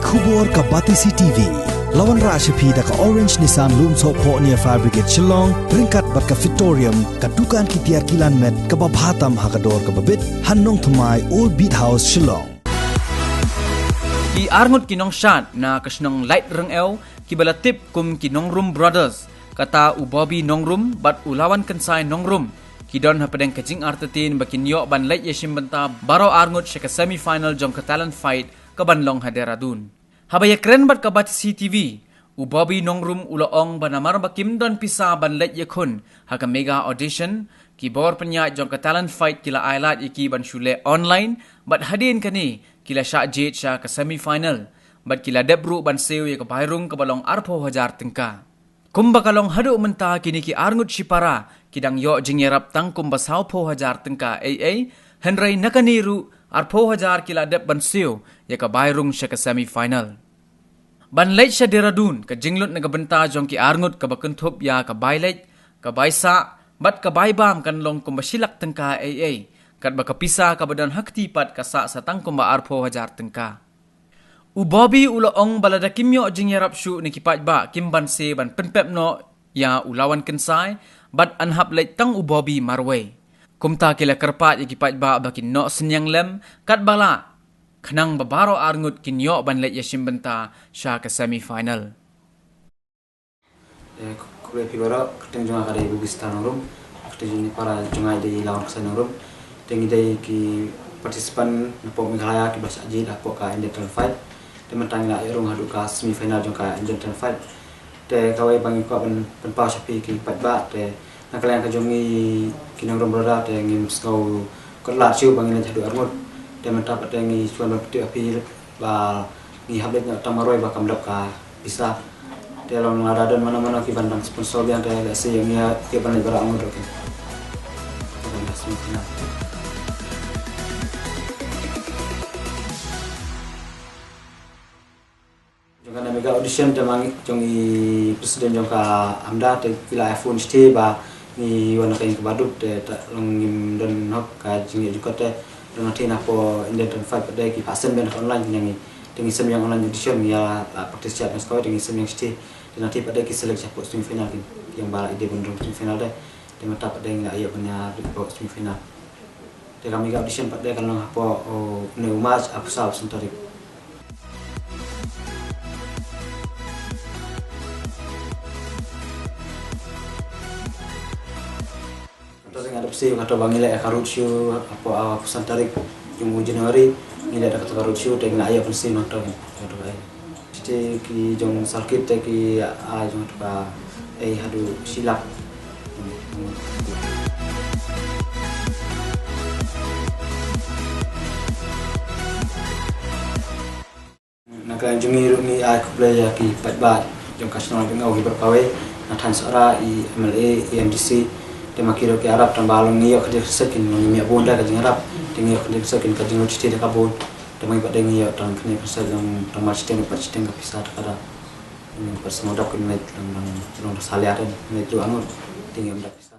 Khubor ka Batisi TV. Lawan Rashapi da ka Orange Nissan Loom So Po near Fire Brigade Shillong, Ringkat bat ka Victorium, ka Dukan ki Tiar Kilan Met, ka Babhatam Hakador ka Babit, Hannong Thumai Old Beat House Shillong. Ki arngot kinong shat na kasnong light reng el, ki balatip kum ki Nongrum Brothers, kata u Bobby Nongrum bat ulawan kensai Nongrum. Kidon hapadeng kajing artatin bakin yo ban light yashim banta baro arngot syaka semi-final jong ka talent fight ka banlong haderadun. Habaya keren bat ka Batisi TV, u Bobby Nongrum uloong banamar bakim don pisa ban light yakun haka mega audition, ki bor penya jong ka talent fight kila ailat iki ban shule online, bat hadin kani kila syak jit sya ka semi-final, bat kila debru ban sew ya ka bayrung ka balong arpo hajar tengka. Kumba kalong haduk mentah kini ki arngut shipara, kidang yo jingyarap tang kumba saupo hajar tengka Henry nakaniru arpo hajar kila deb ban sew ya ka bayrung sya ka semi-final. Ban late sya deradun ka jinglut nagabenta jong ki arngut ka bakentup ya ka baylate, ka baysa, bat ka baybam kan long kumba silak tengka kat baka pisa ka badan hakti pat kasa sa tangkumba arpo hajar tengka. U Bobby uloong balada kimyo jingyarap syu ni kipat ba kimban se ban penpep no ya ulawan kensai bat anhap lait tang u Bobby marway. Kumta kila kerpat ya kipat ba bakin no senyang lem kat bala kenang babaro arngut kinyo ban lait yashim benta sya ke semi-final. Kuliah pibara keteng junga kada ibu bistan rum keteng ni para junga di lawan kesan rum tengi dai ki partisipan napok Meghalaya ki bahasa ajit apok ka Indian fight tementang na irung hadu ka semifinal jong ka Indian fight te kawai bangi ko ban pa sapi ki pat ba te nakalang ka jongi kinang rum brada te ngim skau ko la chiu bangi na hadu arngot te mentap te ngi suan ba peti api ba ngi hablet na tamaroi ba kamdap ka bisa te long ada dan mana-mana ki bandang sponsor yang te se yang ya ki ban bara arngot ke semifinal. Jongana mega audition jamang jongi presiden jongka amda te kila iPhone stay ba ni wana kain kebaduk te longim don hok ka jingi juga te don nanti napo Indian fight pada ki pasen ben online nyangi tengi sem yang online audition ya partisipasi mas kau tengi sem yang stay dan nanti pada ki seleksi pot semifinal yang bala ide bendung semifinal deh te mata pada yang ayo punya pot semifinal te kami ga audition pada kan long apo ne umas aku sab sentari. Adopsi kata bangila karutsu apa pesan tarik jumbo Januari ini ada kata karutsu dengan ayah pensi nonton kata baik. Jadi ki jong sakit ki jong tuka hadu silap. Nak jungi ni aku belajar ki pat jong kasno dengan hibar kawe natan sara MLA EMDC tema kiro ke Arab tambalong niyo kadi sekin mi abunda ka jingarap tingiyo kadi sekin ka jingo chiti ka bod tema iba dengiyo tang kini persal yang tamat chiti ka chiti ka pisah kada ini persemodap kini lang saliaren ini tu anut tingiyo mda pisah.